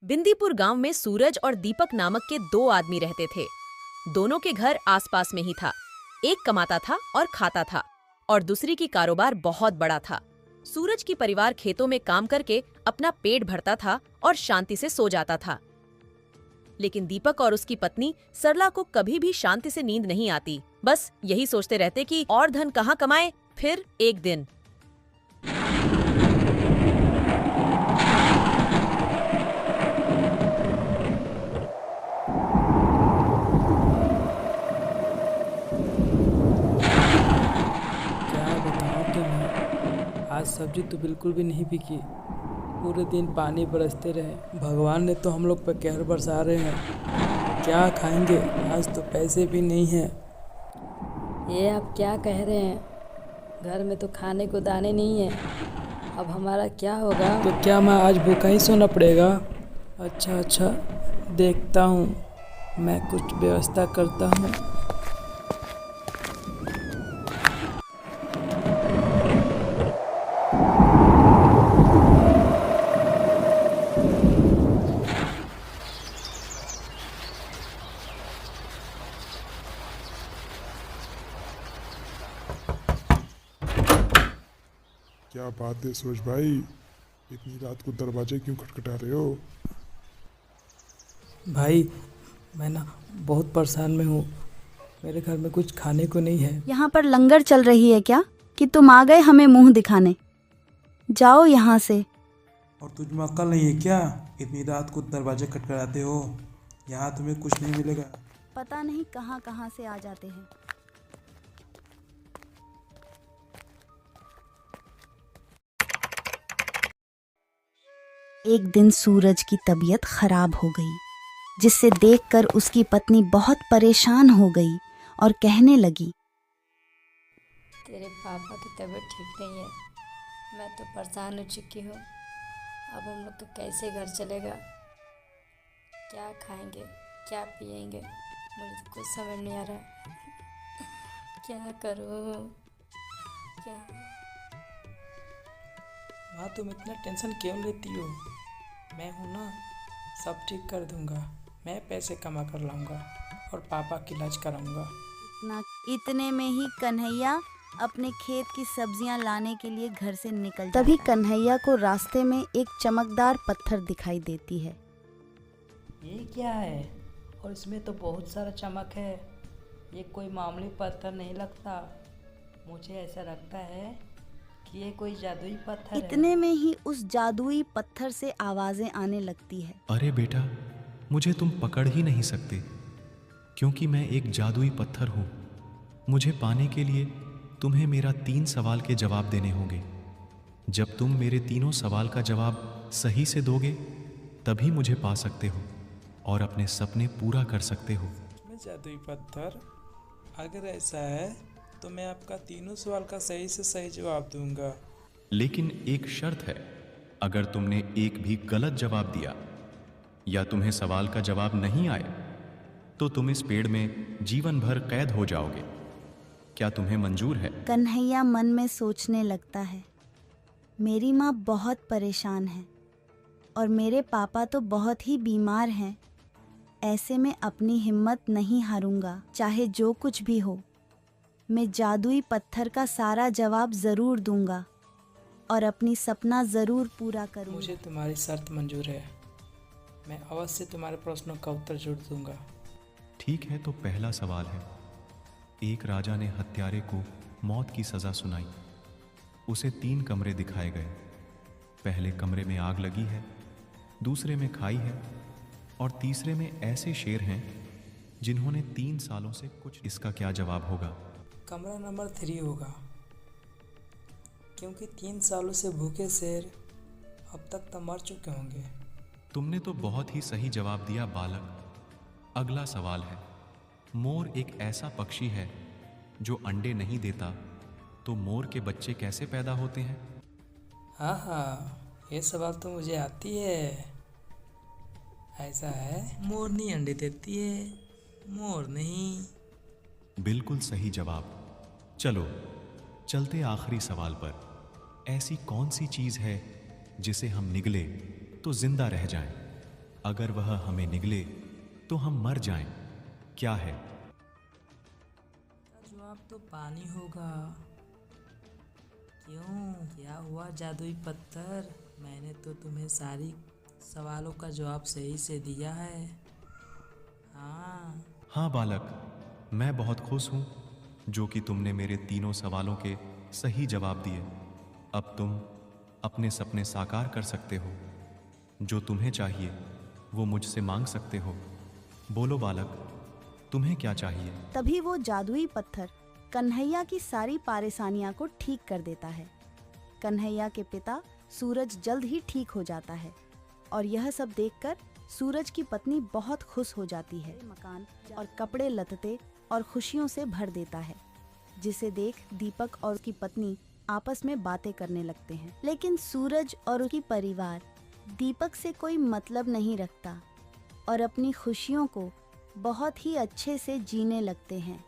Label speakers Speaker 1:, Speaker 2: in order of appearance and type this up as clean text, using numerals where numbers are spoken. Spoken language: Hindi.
Speaker 1: बिंदीपुर गांव में सूरज और दीपक नामक के दो आदमी रहते थे। दोनों के घर आसपास में ही था। एक कमाता था और खाता था और दूसरी की कारोबार बहुत बड़ा था। सूरज की परिवार खेतों में काम करके अपना पेट भरता था और शांति से सो जाता था। लेकिन दीपक और उसकी पत्नी सरला को कभी भी शांति से नींद नहीं आती। बस यही सोचते रहते कि और धन कहाँ कमाए। फिर एक दिन
Speaker 2: क्या बताऊँ तुम्हें, आज सब्जी तो बिल्कुल भी नहीं बिकी। पूरे दिन पानी बरसते रहे। भगवान ने तो हम लोग पर कहर बरसा रहे हैं। क्या खाएंगे, आज तो पैसे भी नहीं हैं।
Speaker 3: ये आप क्या कह रहे हैं? घर में तो खाने को दाने नहीं है। अब हमारा क्या होगा?
Speaker 2: तो क्या मैं आज भूखा ही सोना पड़ेगा? अच्छा, देखता हूँ, मैं कुछ व्यवस्था करता हूँ।
Speaker 4: क्या बात है सूरज भाई, इतनी रात को दरवाजे क्यों खटखटा रहे हो?
Speaker 2: भाई, मैं ना बहुत परेशान में हूँ। मेरे घर में कुछ खाने को नहीं है।
Speaker 5: यहाँ पर लंगर चल रही है क्या कि तुम आ गए हमें मुंह दिखाने? जाओ यहाँ से।
Speaker 6: और तुझ में अक्ल नहीं है क्या? इतनी रात को दरवाजे खटखटाते हो। यहाँ तुम्हें कुछ नहीं मिलेगा।
Speaker 5: पता नहीं कहाँ कहाँ से आ जाते हैं। एक दिन सूरज की तबीयत खराब हो गई, जिससे देखकर उसकी पत्नी बहुत परेशान हो गई और कहने लगी,
Speaker 3: तेरे पापा की तबीयत ठीक नहीं है। मैं तो परेशान हो चुकी हूँ। अब हम लोग का कैसे घर चलेगा? क्या खाएंगे, क्या पिएंगे? मुझे तो कुछ समझ नहीं आ रहा। क्या करूँ? क्या?
Speaker 2: माँ, तुम इतना टेंशन क्यों लेती हो? मैं हूँ ना, सब ठीक कर दूंगा। मैं पैसे कमा कर लाऊंगा और पापा की इलाज कराऊंगा।
Speaker 5: इतने में ही कन्हैया अपने खेत की सब्जियां लाने के लिए घर से निकल जाता है। तभी कन्हैया को रास्ते में एक चमकदार पत्थर दिखाई देती है।
Speaker 2: ये क्या है? और इसमें तो बहुत सारा चमक है। ये कोई मामूली पत्थर नहीं लगता। मुझे ऐसा लगता है कि ये कोई जादुई पत्थर है।
Speaker 5: इतने में ही उस जादुई पत्थर से आवाजें आने लगती है।
Speaker 7: अरे बेटा, मुझे तुम पकड़ ही नहीं सकते, क्योंकि मैं एक जादुई पत्थर हूँ। मुझे पाने के लिए तुम्हें मेरा 3 सवाल के जवाब देने होंगे। जब तुम मेरे तीनों सवाल का जवाब सही से दोगे, तभी मुझे पा सकते हो और अपने सपने पूरा कर सकते हो।
Speaker 2: मैं जादुई पत्थर? अगर ऐसा है तो मैं आपका तीनों सवाल का सही से सही जवाब दूंगा।
Speaker 7: लेकिन एक शर्त है, अगर तुमने एक भी गलत जवाब दिया या तुम्हें सवाल का जवाब नहीं आया, तो तुम इस पेड़ में जीवन भर कैद हो जाओगे। क्या तुम्हें मंजूर है?
Speaker 5: कन्हैया मन में सोचने लगता है, मेरी माँ बहुत परेशान है और मेरे पापा तो बहुत ही बीमार हैं। ऐसे में अपनी हिम्मत नहीं हारूंगा, चाहे जो कुछ भी हो। मैं जादुई पत्थर का सारा जवाब ज़रूर दूंगा और अपनी सपना ज़रूर पूरा करूंगा।
Speaker 2: मुझे तुम्हारी शर्त मंजूर है। मैं अवश्य तुम्हारे प्रश्नों का उत्तर जरूर दूंगा।
Speaker 7: ठीक है, तो पहला सवाल है। एक राजा ने हत्यारे को मौत की सज़ा सुनाई। उसे 3 कमरे दिखाए गए। पहले कमरे में आग लगी है, दूसरे में खाई है और तीसरे में ऐसे शेर हैं जिन्होंने 3 सालों से कुछ। इसका क्या जवाब होगा?
Speaker 2: कमरा नंबर 3 होगा, क्योंकि 3 सालों से भूखे शेर अब तक तो मर चुके होंगे।
Speaker 7: तुमने तो बहुत ही सही जवाब दिया बालक। अगला सवाल है, मोर एक ऐसा पक्षी है जो अंडे नहीं देता, तो मोर के बच्चे कैसे पैदा होते हैं?
Speaker 2: हाँ, ये सवाल तो मुझे आती है। ऐसा है, मोरनी अंडे देती है, मोर नहीं।
Speaker 7: बिल्कुल सही जवाब। चलो चलते आखिरी सवाल पर। ऐसी कौन सी चीज है जिसे हम निगले तो जिंदा रह जाएं? अगर वह हमें निगले तो हम मर जाएं। क्या है?
Speaker 2: इसका जवाब तो पानी होगा। क्यों, क्या हुआ जादुई पत्थर? मैंने तो तुम्हें सारी सवालों का जवाब सही से दिया है। हाँ।
Speaker 7: हाँ बालक, मैं बहुत खुश हूं जो कि तुमने मेरे तीनों सवालों के सही जवाब दिए। अब तुम अपने सपने साकार कर सकते हो। जो तुम्हें चाहिए वो मुझसे मांग सकते हो। बोलो बालक, तुम्हें क्या चाहिए?
Speaker 5: तभी वो जादुई पत्थर कन्हैया की सारी परेशानियां को ठीक कर देता है। कन्हैया के पिता सूरज जल्द ही ठीक हो जाता है और यह सब देखकर सूरज की पत्नी बहुत खुश हो जाती है। मकान और कपड़े लत्ते और खुशियों से भर देता है, जिसे देख दीपक और उसकी पत्नी आपस में बातें करने लगते हैं। लेकिन सूरज और उसकी परिवार दीपक से कोई मतलब नहीं रखता और अपनी खुशियों को बहुत ही अच्छे से जीने लगते हैं।